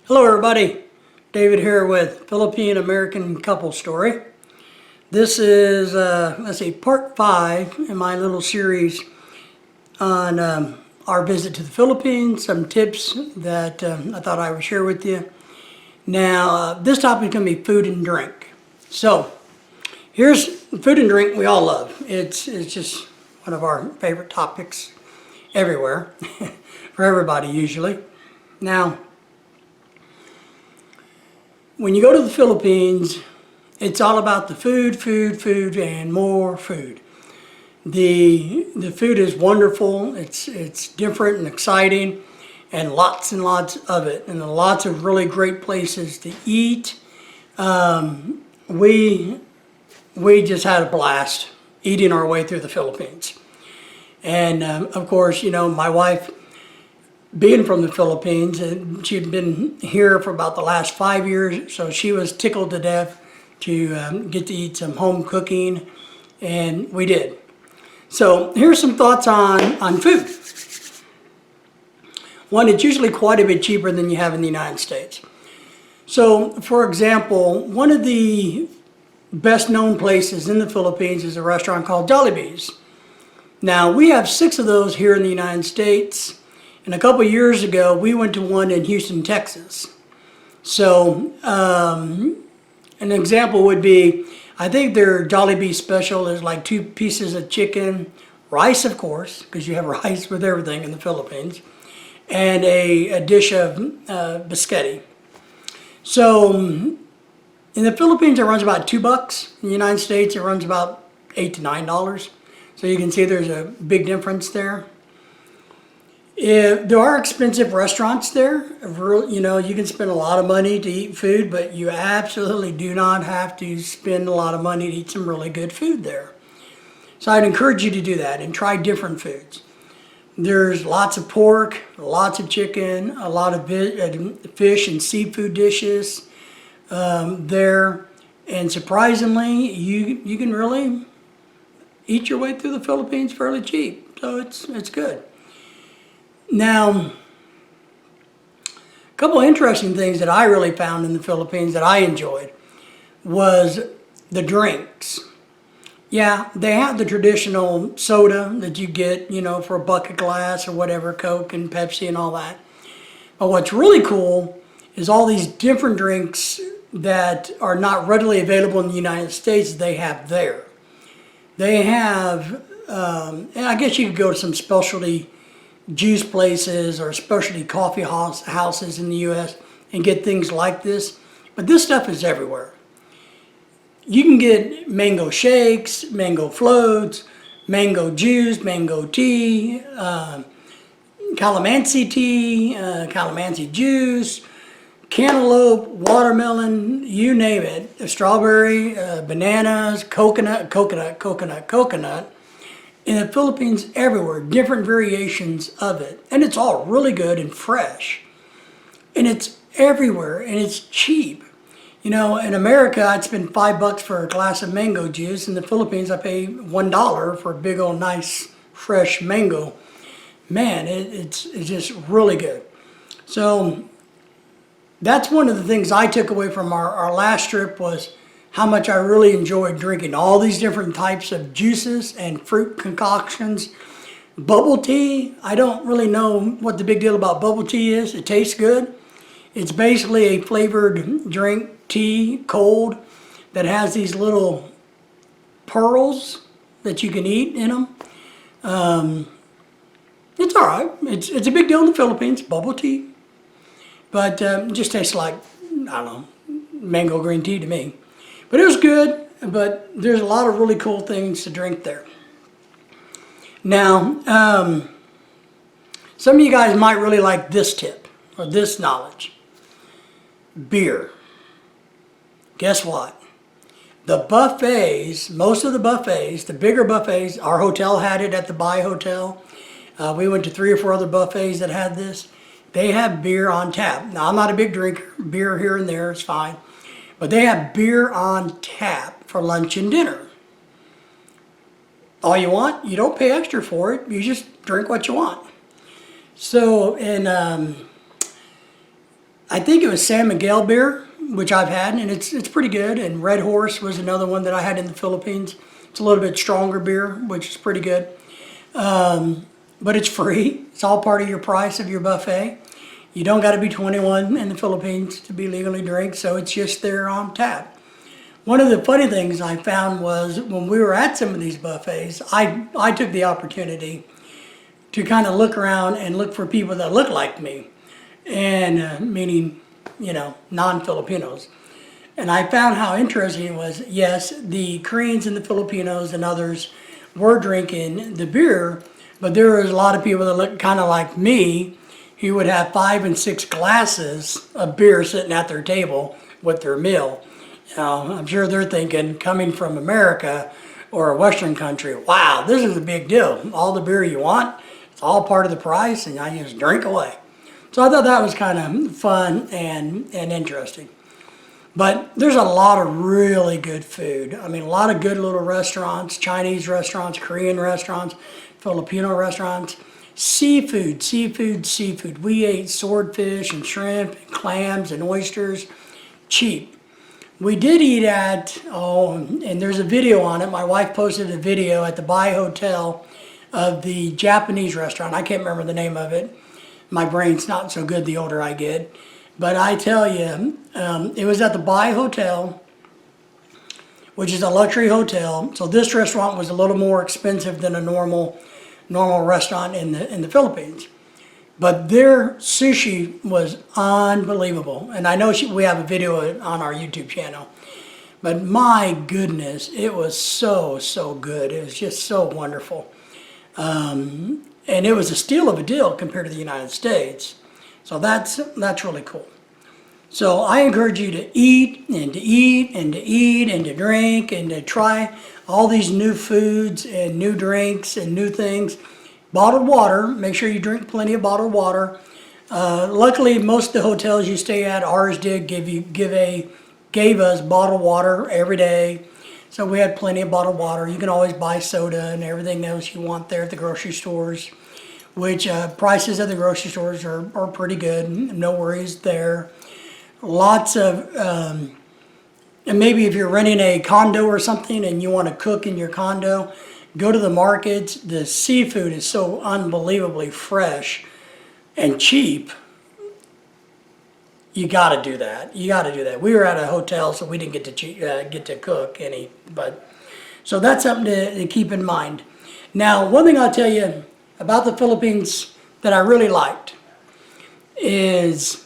Hello everybody, David here with Philippine American Couple Story. This is, part 5 in my little series on our visit to the Philippines, some tips that I thought I would share with you. Now, this topic is going to be food and drink. So, here's food and drink we all love. It's just one of our favorite topics everywhere, for everybody usually. Now, when you go to the Philippines, it's all about the food, and more food. The food is wonderful. It's different and exciting, and lots of it, and lots of really great places to eat. We just had a blast eating our way through the Philippines, and of course, you know, my wife, being from the Philippines, and she'd been here for about the last 5 years, so she was tickled to death to get to eat some home cooking, and we did. So here's some thoughts on food. One, it's usually quite a bit cheaper than you have in the United States. So, for example, one of the best known places in the Philippines is a restaurant called Jollibee's. Now, we have 6 of those here in the United States. And a couple years ago, we went to one in Houston, Texas. So, an example would be, I think their Jollibee special is like 2 pieces of chicken, rice of course, because you have rice with everything in the Philippines, and a dish of biscotti. So, in the Philippines, it runs about $2. In the United States, it runs about $8 to $9. So you can see there's a big difference there. There are expensive restaurants there. You know, you can spend a lot of money to eat food, but you absolutely do not have to spend a lot of money to eat some really good food there. So I'd encourage you to do that and try different foods. There's lots of pork, lots of chicken, a lot of fish and seafood dishes there. And surprisingly, you can really eat your way through the Philippines fairly cheap. So it's good. Now, a couple of interesting things that I really found in the Philippines that I enjoyed was the drinks. Yeah, they have the traditional soda that you get, you know, for a bucket glass or whatever, Coke and Pepsi and all that. But what's really cool is all these different drinks that are not readily available in the United States, they have there. They have, and I guess you could go to some specialty juice places or specialty coffee houses in the U.S. and get things like this. But this stuff is everywhere. You can get mango shakes, mango floats, mango juice, mango tea, calamansi tea, calamansi juice, cantaloupe, watermelon, you name it. Strawberry, bananas, coconut. In the Philippines, everywhere, different variations of it. And it's all really good and fresh. And it's everywhere, and it's cheap. You know, in America, I'd spend $5 for a glass of mango juice. In the Philippines, I pay $1 for a big old nice fresh mango. Man, it's just really good. So that's one of the things I took away from our last trip was how much I really enjoyed drinking all these different types of juices and fruit concoctions. Bubble tea, I don't really know what the big deal about bubble tea is. It tastes good. It's basically a flavored drink, tea, cold, that has these little pearls that you can eat in them. It's all right. It's a big deal in the Philippines, bubble tea. But it just tastes like, I don't know, mango green tea to me. But it was good, but there's a lot of really cool things to drink there. Now, some of you guys might really like this tip, or this knowledge. Beer. Guess what? The buffets, most of the buffets, the bigger buffets, our hotel had it at the Bai Hotel. We went to 3 or 4 other buffets that had this. They have beer on tap. Now, I'm not a big drinker. Beer here and there is fine. But they have beer on tap for lunch and dinner. All you want, you don't pay extra for it. You just drink what you want. So, and I think it was San Miguel beer, which I've had, and it's pretty good. And Red Horse was another one that I had in the Philippines. It's a little bit stronger beer, which is pretty good. But it's free. It's all part of your price of your buffet. You don't got to be 21 in the Philippines to be legally drink, so it's just there on tap. One of the funny things I found was when we were at some of these buffets, I took the opportunity to kind of look around and look for people that look like me, and meaning, non-Filipinos. And I found how interesting it was. Yes, the Koreans and the Filipinos and others were drinking the beer, but there was a lot of people that looked kind of like me who would have 5 and 6 glasses of beer sitting at their table with their meal. I'm sure they're thinking, coming from America or a Western country, wow, this is a big deal. All the beer you want, it's all part of the price, and I just drink away. So I thought that was kind of fun and interesting. But there's a lot of really good food. I mean, a lot of good little restaurants, Chinese restaurants, Korean restaurants, Filipino restaurants. Seafood. We ate swordfish and shrimp and clams and oysters, cheap. We did eat at, and there's a video on it. My wife posted a video at the Bai Hotel of the Japanese restaurant. I can't remember the name of it. My brain's not so good the older I get. But I tell you, it was at the Bai Hotel, which is a luxury hotel. So this restaurant was a little more expensive than a normal restaurant in the Philippines. But their sushi was unbelievable. And I know we have a video on our YouTube channel. But my goodness, it was so good. It was just so wonderful. And it was a steal of a deal compared to the United States. So that's really cool. So I encourage you to eat and to eat and to eat and to drink and to try all these new foods and new drinks and new things. Bottled water, make sure you drink plenty of bottled water. Luckily, most of the hotels you stay at, ours did gave us bottled water every day. So we had plenty of bottled water. You can always buy soda and everything else you want there at the grocery stores, which prices at the grocery stores are pretty good. No worries there. Lots of, and maybe if you're renting a condo or something and you want to cook in your condo, go to the markets. The seafood is so unbelievably fresh and cheap. You got to do that. We were at a hotel, so we didn't get to cook any. But so that's something to keep in mind. Now, one thing I'll tell you about the Philippines that I really liked is,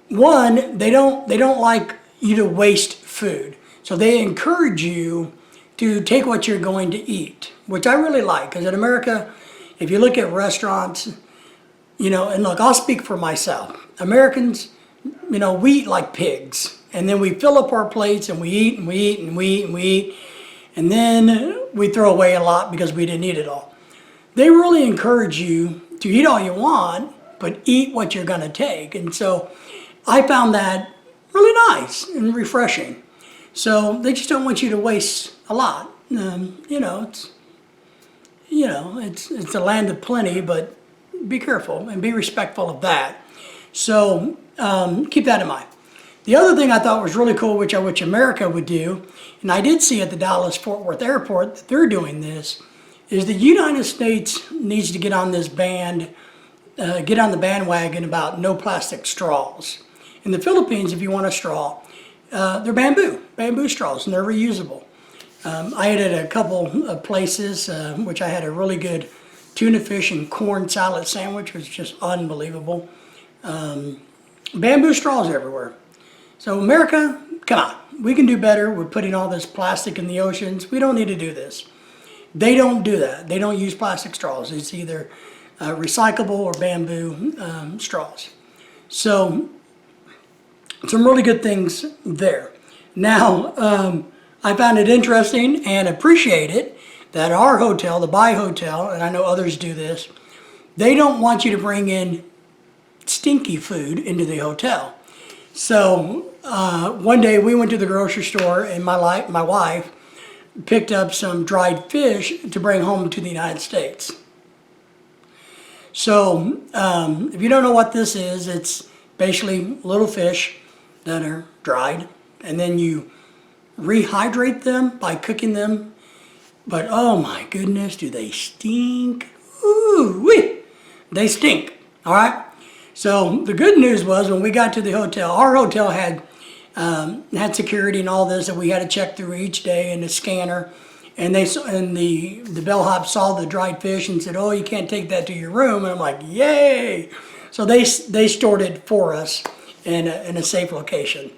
one, they don't like you to waste food. So they encourage you to take what you're going to eat, which I really like. Because in America, if you look at restaurants, and look, I'll speak for myself. Americans, we eat like pigs. And then we fill up our plates and we eat and we eat and we eat and we eat. And then we throw away a lot because we didn't eat it all. They really encourage you to eat all you want, but eat what you're going to take. And so I found that really nice and refreshing. So they just don't want you to waste a lot. It's a land of plenty, but be careful and be respectful of that. So keep that in mind. The other thing I thought was really cool, which America would do, and I did see at the Dallas-Fort Worth Airport that they're doing this, is the United States needs to get on the bandwagon about no plastic straws. In the Philippines, if you want a straw, they're bamboo straws, and they're reusable. I ate at a couple of places, which I had a really good tuna fish and corn salad sandwich, which was just unbelievable. Bamboo straws everywhere. So America, come on, we can do better with putting all this plastic in the oceans. We don't need to do this. They don't do that. They don't use plastic straws. It's either recyclable or bamboo straws. So some really good things there. Now, I found it interesting and appreciate it that our hotel, the Bai Hotel, and I know others do this, they don't want you to bring in stinky food into the hotel. So one day we went to the grocery store and my wife picked up some dried fish to bring home to the United States. So if you don't know what this is, it's basically little fish that are dried, and then you rehydrate them by cooking them. But oh my goodness, do they stink? Ooh wee! They stink. All right. So the good news was when we got to the hotel, our hotel had security and all this, and we had to check through each day in the scanner. And the bellhop saw the dried fish and said, "Oh, you can't take that to your room." And I'm like, "Yay!" So they stored it for us in a safe location.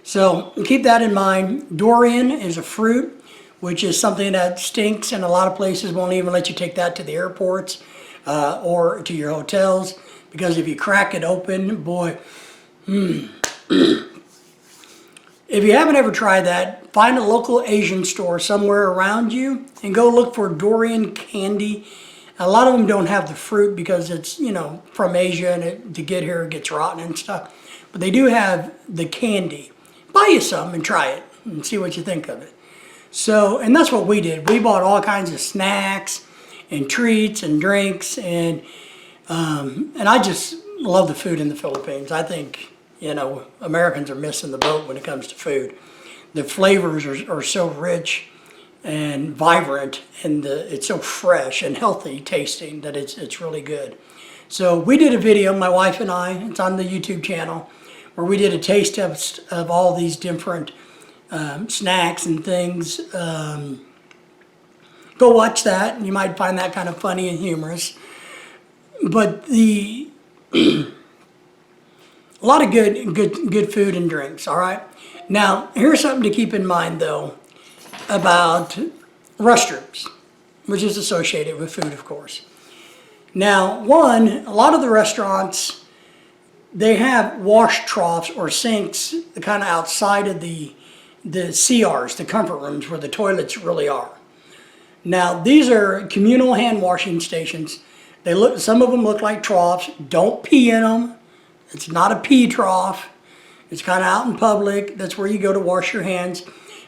So keep that in mind. Durian is a fruit, which is something that stinks, and a lot of places won't even let you take that to the airports or to your hotels, because if you crack it open, boy. If you haven't ever tried that, find a local Asian store somewhere around you and go look for durian candy. A lot of them don't have the fruit because it's, from Asia, and to get here it gets rotten and stuff. But they do have the candy. Buy you some and try it and see what you think of it. So, and that's what we did. We bought all kinds of snacks and treats and drinks, and I just love the food in the Philippines. I think, Americans are missing the boat when it comes to food. The flavors are so rich and vibrant, and it's so fresh and healthy tasting that it's really good. So we did a video, my wife and I, it's on the YouTube channel, where we did a taste test of all these different snacks and things. Go watch that, and you might find that kind of funny and humorous. But a lot of good food and drinks, all right? Now, here's something to keep in mind, though, about restrooms, which is associated with food, of course. Now, a lot of the restaurants, they have wash troughs or sinks kind of outside of the CRs, the comfort rooms, where the toilets really are. Now, these are communal hand washing stations. Some of them look like troughs. Don't pee in them. It's not a pee trough. It's kind of out in public. That's where you go to wash your hands,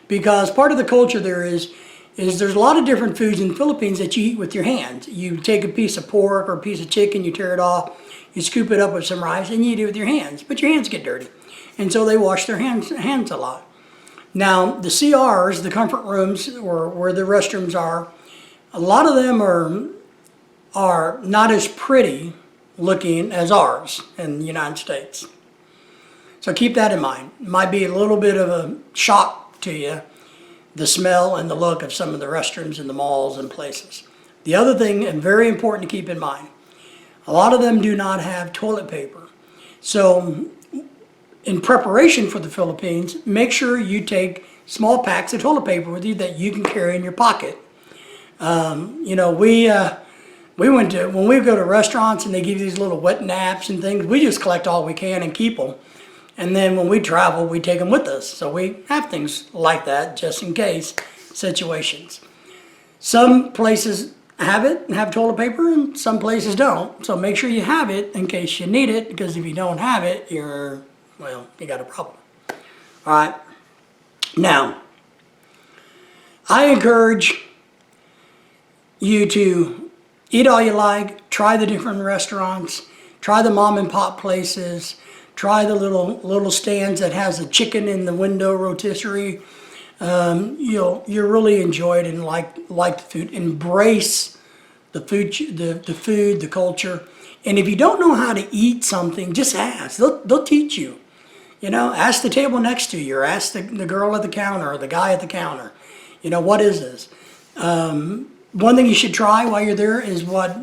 because part of the culture there is there's a lot of different foods in the Philippines that you eat with your hands. You take a piece of pork or a piece of chicken, you tear it off, you scoop it up with some rice, and you eat it with your hands. But your hands get dirty, and so they wash their hands a lot. Now, the CRs, the comfort rooms, or where the restrooms are, a lot of them are not as pretty looking as ours in the United States. So keep that in mind. It might be a little bit of a shock to you, the smell and the look of some of the restrooms in the malls and places. The other thing, and very important to keep in mind, a lot of them do not have toilet paper. So in preparation for the Philippines, make sure you take small packs of toilet paper with you that you can carry in your pocket. When we go to restaurants and they give you these little wet naps and things, we just collect all we can and keep them. And then when we travel, we take them with us. So we have things like that just in case situations. Some places have toilet paper, and some places don't. So make sure you have it in case you need it, because if you don't have it, you got a problem. All right. Now, I encourage you to eat all you like, try the different restaurants, try the mom and pop places, try the little stands that has a chicken in the window rotisserie. You'll really enjoy it and like the food. Embrace the food, the culture. And if you don't know how to eat something, just ask. They'll teach you. Ask the table next to you, or ask the girl at the counter or the guy at the counter. What is this? One thing you should try while you're there is what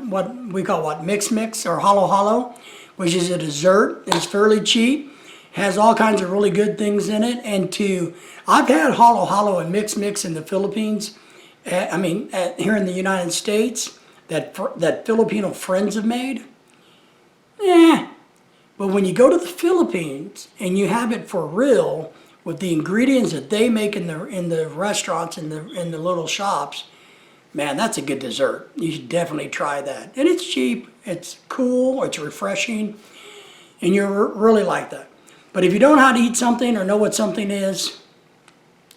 we call mix or halo, which is a dessert. It's fairly cheap, has all kinds of really good things in it. And I've had halo and mix in the Philippines. Here in the United States, that Filipino friends have made. But when you go to the Philippines and you have it for real with the ingredients that they make in the restaurants, in the little shops, man, that's a good dessert. You should definitely try that. And it's cheap, it's cool, it's refreshing, and you'll really like that. But if you don't know how to eat something or know what something is,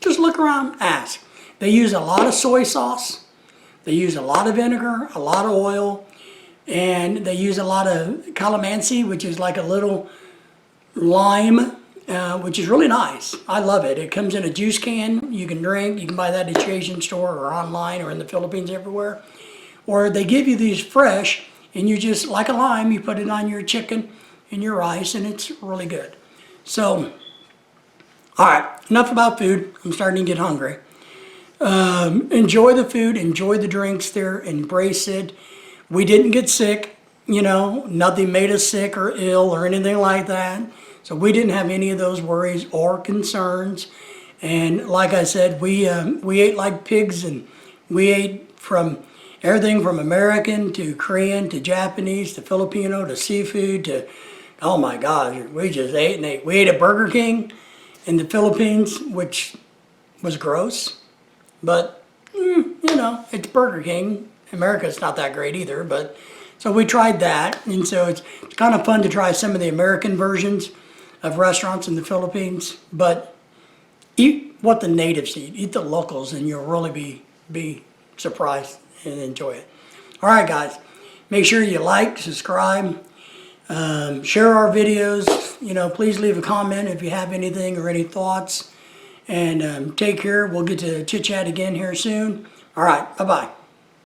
just look around, ask. They use a lot of soy sauce, they use a lot of vinegar, a lot of oil, and they use a lot of calamansi, which is like a little lime, which is really nice. I love it. It comes in a juice can you can drink. You can buy that at your Asian store or online or in the Philippines everywhere. Or they give you these fresh, and you just, like a lime, you put it on your chicken and your rice, and it's really good. So, all right, enough about food. I'm starting to get hungry. Enjoy the food, enjoy the drinks there, embrace it. We didn't get sick, nothing made us sick or ill or anything like that. So we didn't have any of those worries or concerns. And like I said, we ate like pigs, and we ate from everything from American to Korean to Japanese to Filipino to seafood to, oh my gosh, we just ate and ate. We ate at Burger King in the Philippines, which was gross, but it's Burger King. America's not that great either, but so we tried that, and so it's kind of fun to try some of the American versions of restaurants in the Philippines, but eat what the natives eat the locals, and you'll really be surprised and enjoy it. All right, guys, make sure you like, subscribe, share our videos. Please leave a comment if you have anything or any thoughts, and take care. We'll get to chit chat again here soon. All right, bye-bye.